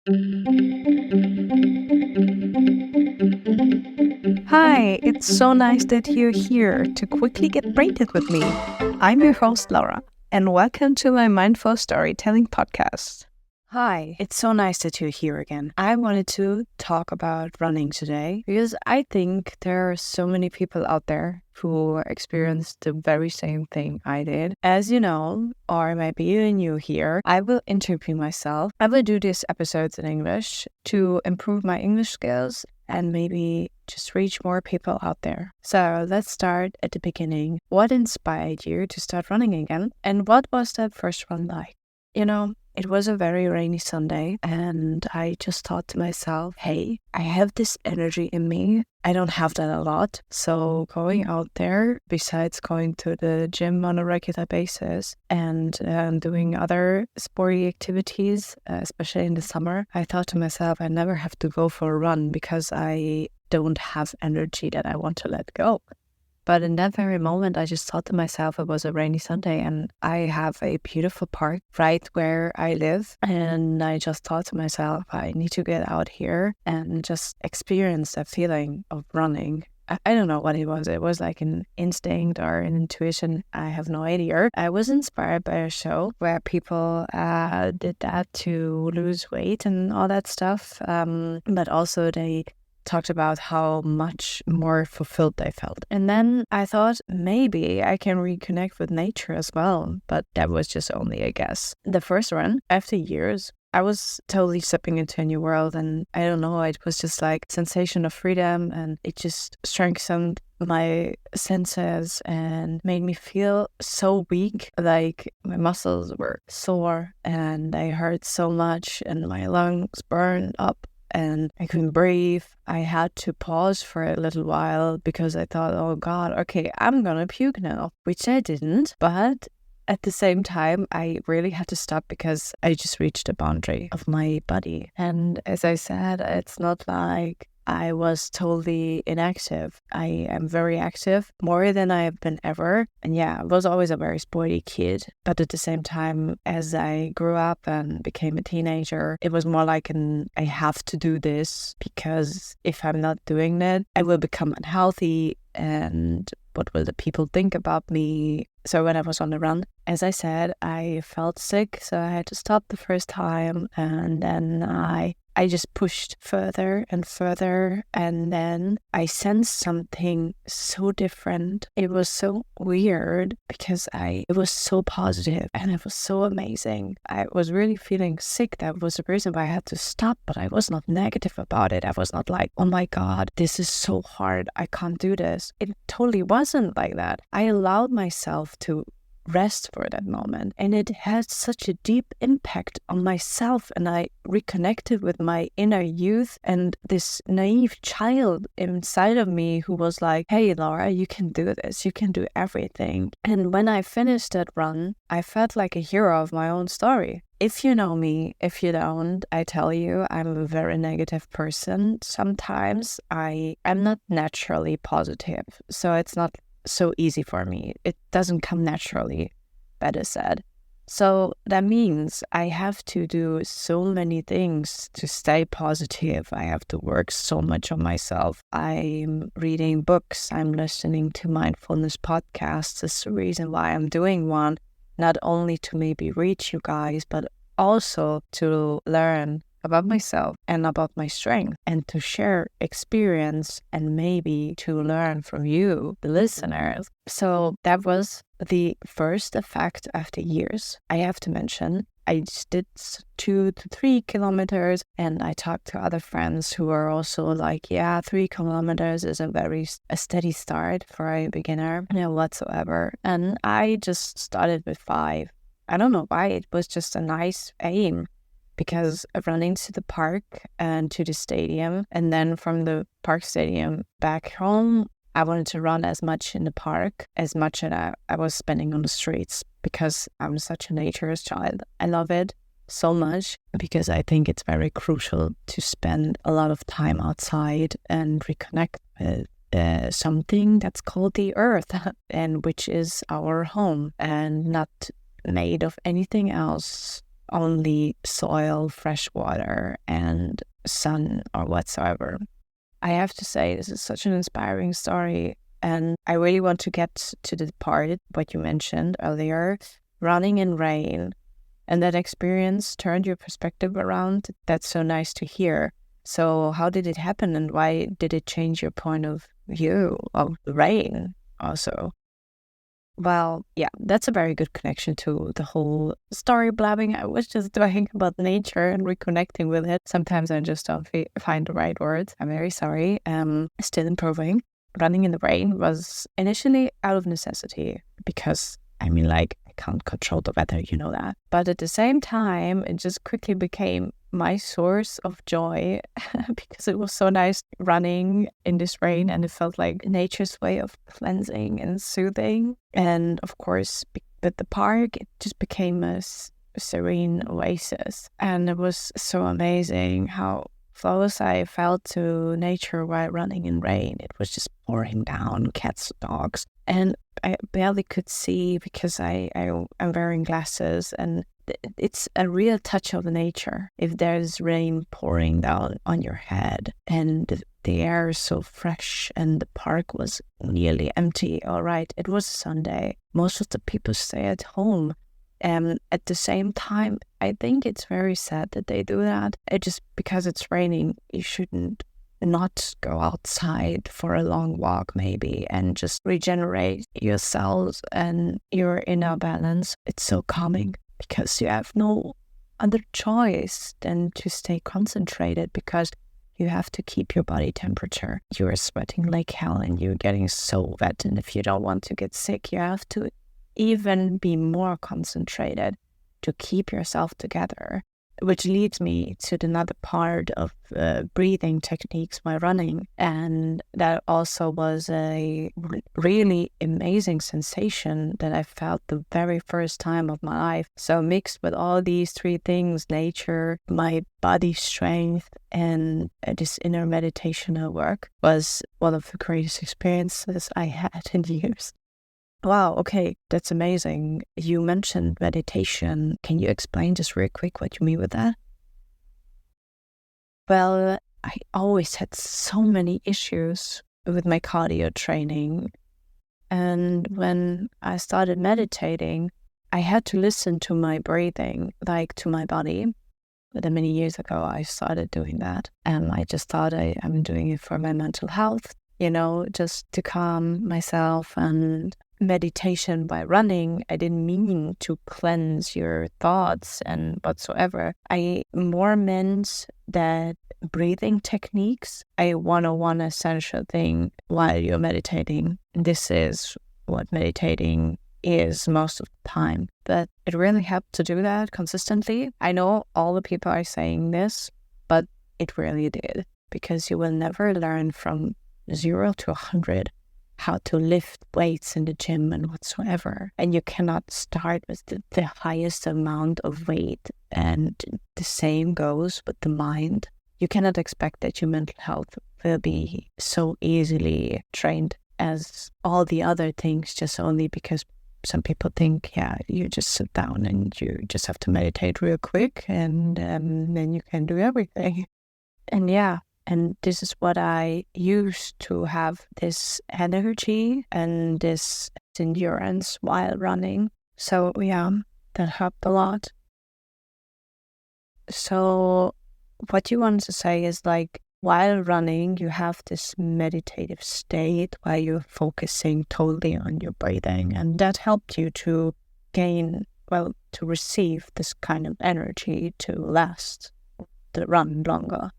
Hi, it's so nice that you're here to quickly get brainted with me. I'm your host, Laura, and welcome to my mindful storytelling podcast. Hi, it's so nice that you're here again. I wanted to talk about running today because I think there are so many people out there who experienced the very same thing I did. As you know, or maybe you're new here, I will interview myself. I will do these episodes in English to improve my English skills and maybe just reach more people out there. So let's start at the beginning. What inspired you to start running again? And what was that first run like? It was a very rainy Sunday, and I just thought to myself, hey, I have this energy in me. I don't have that a lot. So going out there, besides going to the gym on a regular basis and doing other sporty activities, especially in the summer, I thought to myself, I never have to go for a run because I don't have energy that I want to let go. But in that very moment, I just thought to myself, it was a rainy Sunday and I have a beautiful park right where I live. And I just thought to myself, I need to get out here and just experience that feeling of running. I don't know what it was. It was like an instinct or an intuition. I have no idea. I was inspired by a show where people did that to lose weight and all that stuff. But also they talked about how much more fulfilled they felt. And then I thought maybe I can reconnect with nature as well, but that was just only a guess. The first run, after years, I was totally stepping into a new world, and I don't know, it was just like sensation of freedom, and it just strengthened my senses and made me feel so weak, like my muscles were sore and I hurt so much and my lungs burned up and I couldn't breathe. I had to pause for a little while because I thought, oh God, okay, I'm gonna puke now, which I didn't. But at the same time, I really had to stop because I just reached the boundary of my body. And as I said, it's not like I was totally inactive. I am very active, more than I have been ever. And yeah, I was always a very sporty kid. But at the same time, as I grew up and became a teenager, it was more like I have to do this because if I'm not doing that, I will become unhealthy and what will the people think about me? So when I was on the run, as I said, I felt sick, so I had to stop the first time, and then I just pushed further and further, and then I sensed something so different. It was so weird because it was so positive and it was so amazing. I was really feeling sick. That was the reason why I had to stop, but I was not negative about it. I was not like, oh my God, this is so hard. I can't do this. It totally wasn't like that. I allowed myself to rest for that moment, and it had such a deep impact on myself, and I reconnected with my inner youth and this naive child inside of me who was like, hey Laura, you can do this, you can do everything. And when I finished that run, I felt like a hero of my own story. If you know me, if you don't, I tell you, I'm a very negative person. Sometimes I'm not naturally positive, so it's not so easy for me. It doesn't come naturally, better said. So that means I have to do so many things to stay positive. I have to work so much on myself. I'm reading books. I'm listening to mindfulness podcasts. That's the reason why I'm doing one, not only to maybe reach you guys, but also to learn about myself and about my strength and to share experience and maybe to learn from you, the listeners. So that was the first effect after years. I have to mention, I just did 2 to 3 kilometers and I talked to other friends who are also like, yeah, 3 kilometers is a steady start for a beginner, whatsoever. And I just started with 5. I don't know why, it was just a nice aim. Because of running to the park and to the stadium, and then from the park stadium back home, I wanted to run as much in the park, as much as I was spending on the streets, because I'm such a nature's child. I love it so much because I think it's very crucial to spend a lot of time outside and reconnect with something that's called the earth, and which is our home and not made of anything else. only soil, fresh water, and sun or whatsoever. I have to say, this is such an inspiring story. And I really want to get to the part, what you mentioned earlier, running in rain. And that experience turned your perspective around. That's so nice to hear. So how did it happen, and why did it change your point of view of the rain also? Well, yeah, that's a very good connection to the whole story blabbing I was just doing about nature and reconnecting with it. Sometimes I just don't find the right words. I'm very sorry. Still improving. Running in the rain was initially out of necessity because, I can't control the weather, you know that. But at the same time, it just quickly became my source of joy because it was so nice running in this rain, and it felt like nature's way of cleansing and soothing. And of course, with the park, it just became a serene oasis. And it was so amazing how close I felt to nature while running in rain. It was just pouring down, cats, dogs, and I barely could see because I'm wearing glasses, and it's a real touch of nature. If there's rain pouring down on your head and the air is so fresh and the park was nearly empty, all right, it was Sunday. Most of the people stay at home. And at the same time, I think it's very sad that they do that. It just because it's raining, you shouldn't not go outside for a long walk maybe and just regenerate yourselves and your inner balance. It's so calming because you have no other choice than to stay concentrated because you have to keep your body temperature. You're sweating like hell and you're getting so wet. And if you don't want to get sick, you have to even be more concentrated to keep yourself together, which leads me to another part of breathing techniques while running. And that also was a really amazing sensation that I felt the very first time of my life. So mixed with all these three things, nature, my body strength, and this inner meditational work, was one of the greatest experiences I had in years. Wow, okay, that's amazing. You mentioned meditation. Can you explain just real quick what you mean with that? Well, I always had so many issues with my cardio training. And when I started meditating, I had to listen to my breathing, like to my body. But many years ago, I started doing that. And I just thought I'm doing it for my mental health, just to calm myself. And meditation by running, I didn't mean to cleanse your thoughts and whatsoever. I more meant that breathing techniques, a 101 essential thing while you're meditating. This is what meditating is most of the time. But it really helped to do that consistently. I know all the people are saying this, but it really did. Because you will never learn from 0 to 100 how to lift weights in the gym and whatsoever. And you cannot start with the highest amount of weight. And the same goes with the mind. You cannot expect that your mental health will be so easily trained as all the other things, just only because some people think, you just sit down and you just have to meditate real quick and then you can do everything. And this is what I used to have this energy and this endurance while running. So that helped a lot. So what you want to say is while running, you have this meditative state while you're focusing totally on your breathing. And that helped you to to receive this kind of energy to last the run longer.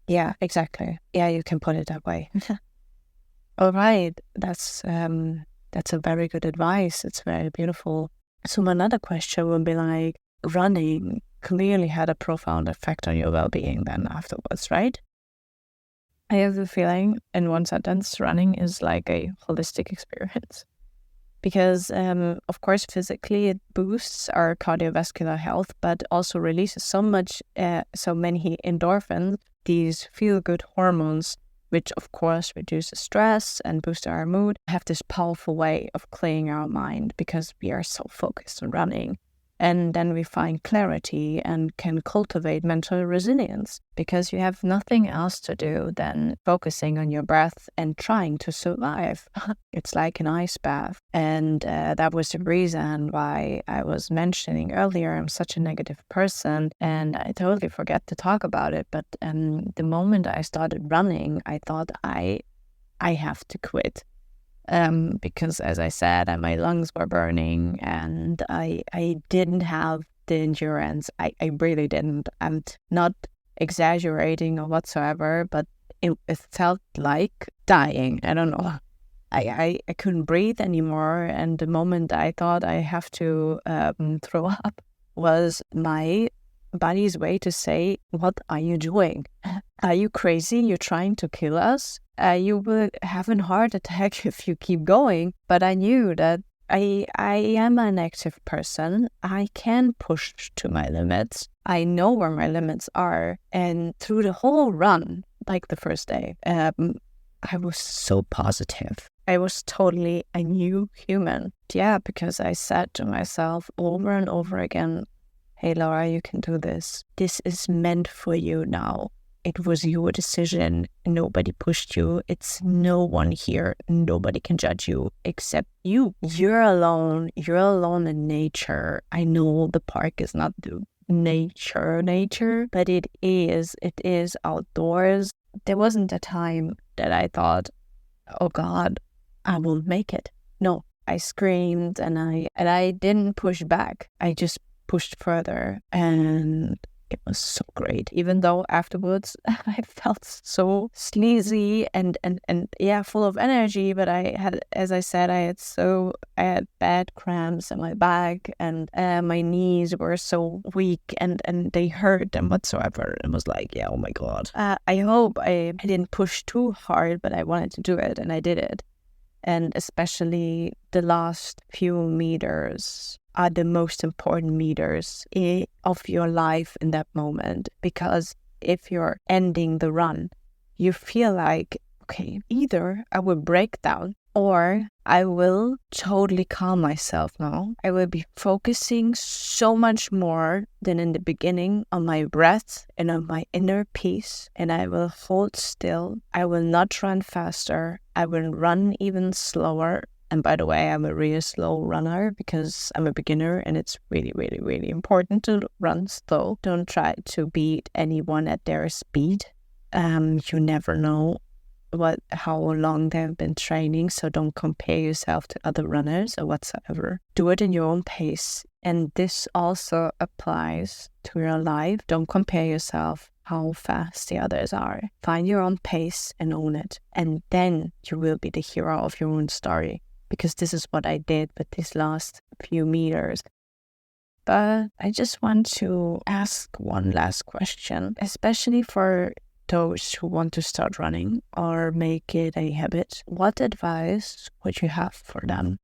Yeah, exactly. Yeah, you can put it that way. All right. That's a very good advice. It's very beautiful. So another question would be running clearly had a profound effect on your well-being then afterwards, right? I have the feeling, in one sentence, running is like a holistic experience. Because, of course, physically it boosts our cardiovascular health, but also releases so many endorphins, these feel-good hormones, which of course reduces stress and boost our mood, have this powerful way of clearing our mind because we are so focused on running. And then we find clarity and can cultivate mental resilience because you have nothing else to do than focusing on your breath and trying to survive. It's like an ice bath. And that was the reason why I was mentioning earlier I'm such a negative person, and I totally forget to talk about it. But the moment I started running, I thought I have to quit. Because as I said, my lungs were burning and I didn't have the endurance. I really didn't. I'm not exaggerating or whatsoever, but it felt like dying. I don't know. I couldn't breathe anymore. And the moment I thought I have to throw up was my body's way to say, what are you doing? Are you crazy? You're trying to kill us? You will have a heart attack if you keep going. But I knew that I am an active person. I can push to my limits. I know where my limits are. And through the whole run, like the first day, I was so positive. I was totally a new human. Yeah, because I said to myself over and over again, hey, Laura, you can do this. This is meant for you now. It was your decision. Nobody pushed you. It's no one here. Nobody can judge you except you. You're alone. You're alone in nature. I know the park is not the nature, but it is. It is outdoors. There wasn't a time that I thought, oh God, I won't make it. No, I screamed and I didn't push back. I just pushed further, and it was so great. Even though afterwards I felt so sleazy and yeah, full of energy, but I had, as I said, I had bad cramps in my back, and my knees were so weak and they hurt and whatsoever. It was like, yeah, oh my God. I hope I didn't push too hard, but I wanted to do it and I did it. And especially the last few meters are the most important meters of your life in that moment. Because if you're ending the run, you feel like, okay, either I will break down or I will totally calm myself now. I will be focusing so much more than in the beginning on my breath and on my inner peace. And I will hold still. I will not run faster. I will run even slower. And by the way, I'm a really slow runner because I'm a beginner, and it's really, really, really important to run slow. Don't try to beat anyone at their speed. You never know how long they've been training, so don't compare yourself to other runners or whatsoever. Do it in your own pace. And this also applies to your life. Don't compare yourself how fast the others are. Find your own pace and own it. And then you will be the hero of your own story. Because this is what I did with these last few meters. But I just want to ask one last question, especially for those who want to start running or make it a habit. What advice would you have for them?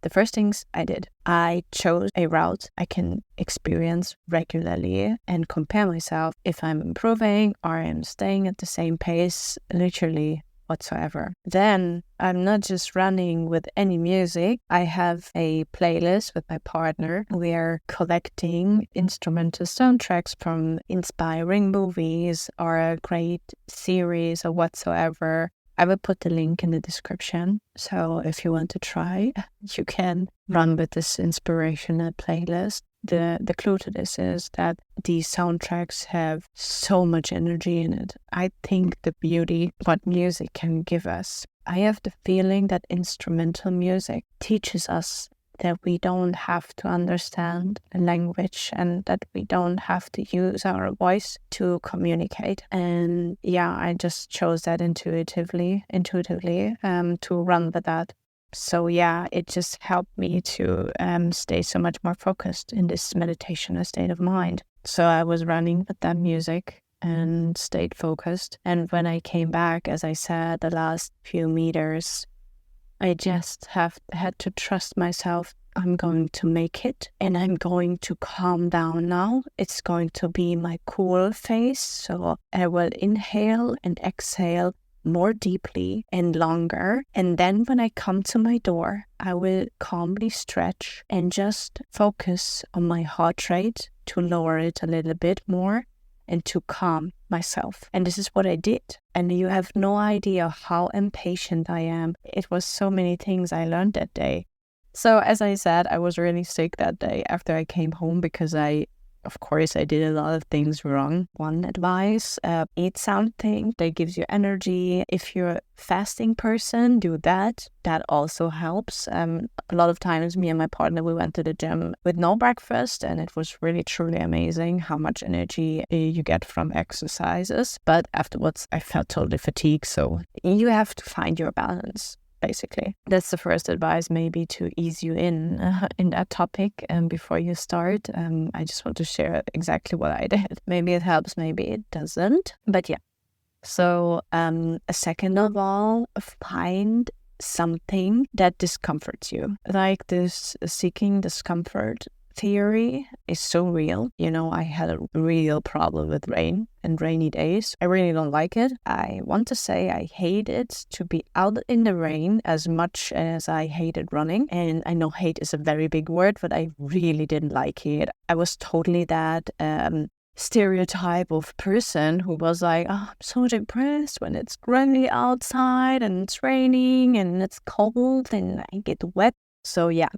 The first things I did, I chose a route I can experience regularly and compare myself if I'm improving or I'm staying at the same pace, literally whatsoever. Then I'm not just running with any music. I have a playlist with my partner. We are collecting instrumental soundtracks from inspiring movies or a great series or whatsoever. I will put the link in the description. So if you want to try, you can run with this inspirational playlist. The clue to this is that these soundtracks have so much energy in it. I think the beauty what music can give us. I have the feeling that instrumental music teaches us that we don't have to understand the language and that we don't have to use our voice to communicate. And yeah, I just chose that intuitively to run with that. So yeah, it just helped me to stay so much more focused in this meditation state of mind. So I was running with that music and stayed focused. And when I came back, as I said, the last few meters, I just had to trust myself. I'm going to make it and I'm going to calm down now. It's going to be my cool phase. So I will inhale and exhale more deeply and longer. And then when I come to my door, I will calmly stretch and just focus on my heart rate to lower it a little bit more and to calm myself. And this is what I did. And you have no idea how impatient I am. It was so many things I learned that day. So as I said, I was really sick that day after I came home because of course, I did a lot of things wrong. One advice, eat something that gives you energy. If you're a fasting person, do that. That also helps. A lot of times, me and my partner, we went to the gym with no breakfast, and it was really, truly amazing how much energy you get from exercises. But afterwards, I felt totally fatigued. So you have to find your balance. Basically, that's the first advice, maybe to ease you in that topic. And before you start, I just want to share exactly what I did. Maybe it helps, maybe it doesn't. But yeah. So second of all, find something that discomforts you. Like this seeking discomfort theory is so real. You know, I had a real problem with rain and rainy days. I really don't like it. I want to say I hate it to be out in the rain as much as I hated running. And I know hate is a very big word, but I really didn't like it. I was totally that stereotype of person who was like, oh, I'm so depressed when it's rainy outside and it's raining and it's cold and I get wet. So yeah,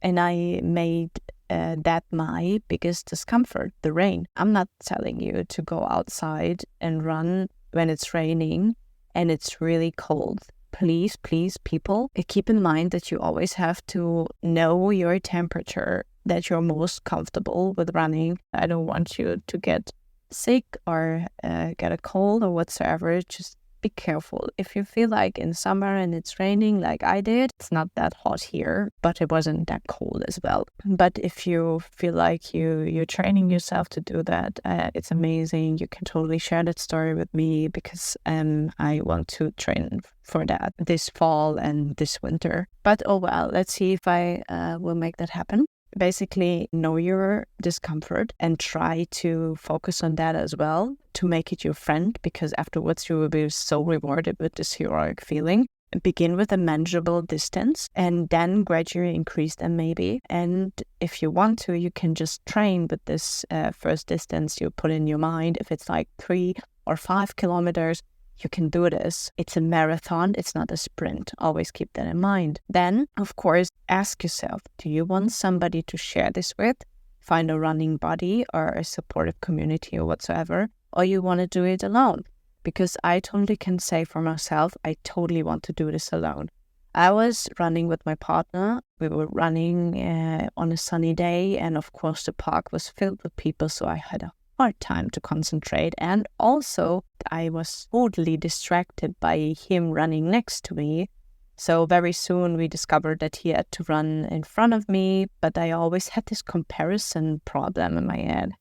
and I made that my biggest discomfort, the rain. I'm not telling you to go outside and run when it's raining and it's really cold. Please, people, keep in mind that you always have to know your temperature that you're most comfortable with running. I don't want you to get sick or get a cold or whatsoever. Just be careful. If you feel like in summer and it's raining like I did, it's not that hot here, but it wasn't that cold as well. But if you feel like you're training yourself to do that, it's amazing. You can totally share that story with me because I want to train for that this fall and this winter. But oh well, let's see if I will make that happen. Basically, know your discomfort and try to focus on that as well to make it your friend, because afterwards you will be so rewarded with this heroic feeling. Begin with a manageable distance and then gradually increase them maybe. And if you want to, you can just train with this first distance you put in your mind. If it's like 3 or 5 kilometers, you can do this. It's a marathon. It's not a sprint. Always keep that in mind. Then, of course, ask yourself, do you want somebody to share this with? Find a running buddy or a supportive community or whatsoever. Or you want to do it alone? Because I totally can say for myself, I totally want to do this alone. I was running with my partner. We were running on a sunny day. And of course, the park was filled with people. So I had a hard time to concentrate, and also I was totally distracted by him running next to me. So very soon we discovered that he had to run in front of me, but I always had this comparison problem in my head.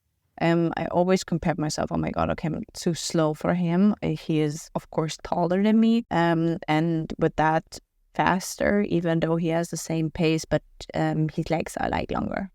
I always compared myself, oh my god, okay, I'm too slow for him. He is of course taller than me, and with that faster, even though he has the same pace, but his legs are like longer.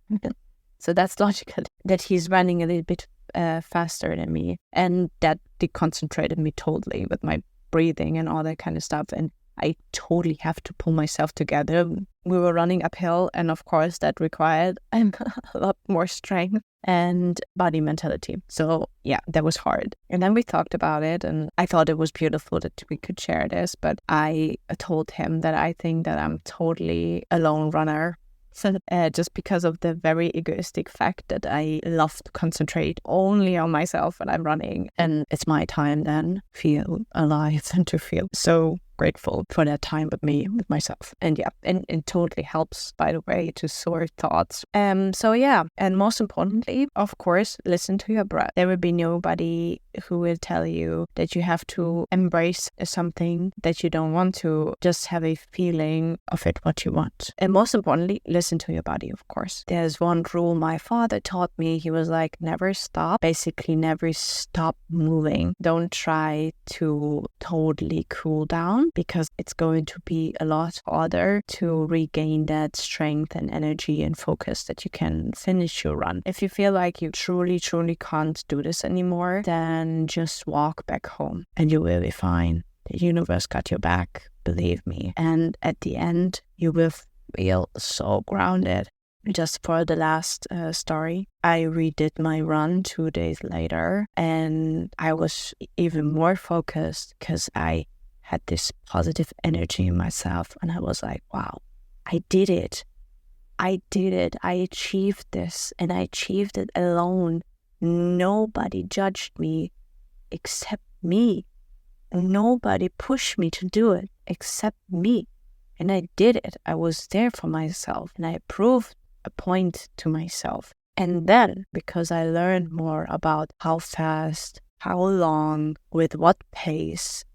So that's logical that he's running a little bit faster than me, and that deconcentrated me totally with my breathing and all that kind of stuff, and I totally have to pull myself together. We were running uphill, and of course that required a lot more strength and body mentality. So yeah, that was hard. And then we talked about it, and I thought it was beautiful that we could share this, but I told him that I think that I'm totally a lone runner. So, just because of the very egoistic fact that I love to concentrate only on myself when I'm running. And it's my time then, feel alive and to feel so grateful for that time with me, with myself. And yeah, and it totally helps, by the way, to sort thoughts. So yeah, and most importantly, of course, listen to your breath. There will be nobody who will tell you that you have to embrace something that you don't want to. Just have a feeling of it, what you want. And most importantly, listen to your body, of course. There's one rule my father taught me. He was like, never stop. Basically, never stop moving. Don't try to totally cool down, because it's going to be a lot harder to regain that strength and energy and focus that you can finish your run. If you feel like you truly can't do this anymore, then just walk back home and you will be fine. The universe got your back, believe me. And at the end, you will feel so grounded. Just for the last story, I redid my run 2 days later, and I was even more focused because I had this positive energy in myself, and I was like, wow, I did it. I did it. I achieved this, and I achieved it alone. Nobody judged me except me. Nobody pushed me to do it except me. And I did it. I was there for myself, and I proved a point to myself. And then, because I learned more about how fast, how long, with what pace,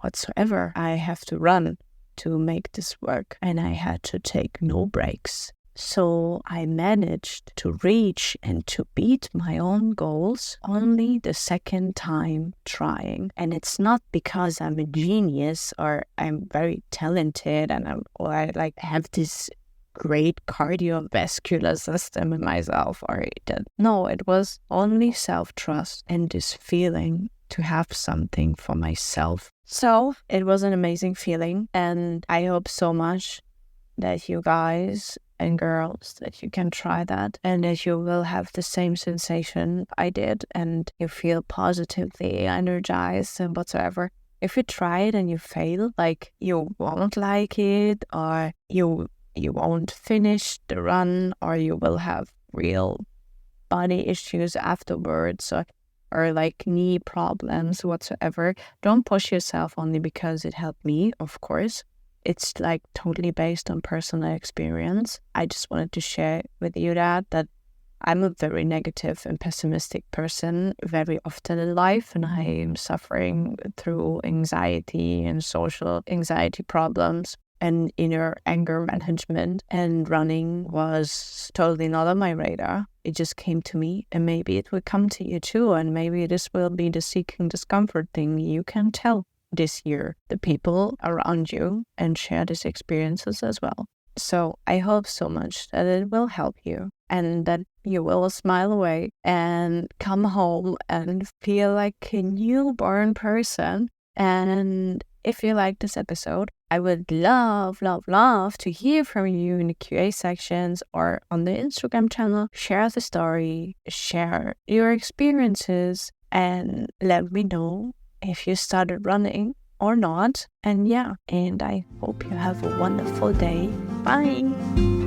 whatsoever I have to run to make this work, and I had to take no breaks. So I managed to reach and to beat my own goals only the second time trying. And it's not because I'm a genius or I'm very talented and I have this great cardiovascular system in myself, or that. No, it was only self-trust and this feeling to have something for myself. So it was an amazing feeling, and I hope so much that you guys and girls, that you can try that and that you will have the same sensation I did and you feel positively energized and whatsoever. If you try it and you fail, like you won't like it, or you won't finish the run, or you will have real body issues afterwards, or like knee problems whatsoever, don't push yourself only because it helped me, of course. It's like totally based on personal experience. I just wanted to share with you that I'm a very negative and pessimistic person very often in life, and I am suffering through anxiety and social anxiety problems and inner anger management, and running was totally not on my radar. It just came to me, and maybe it will come to you too, and maybe this will be the seeking discomfort thing you can tell this year the people around you and share these experiences as well. So I hope so much that it will help you and that you will smile away and come home and feel like a newborn person. And if you like this episode, I would love to hear from you in the QA sections or on the Instagram channel. Share the story, share your experiences, and let me know if you started running or not. And I hope you have a wonderful day. Bye.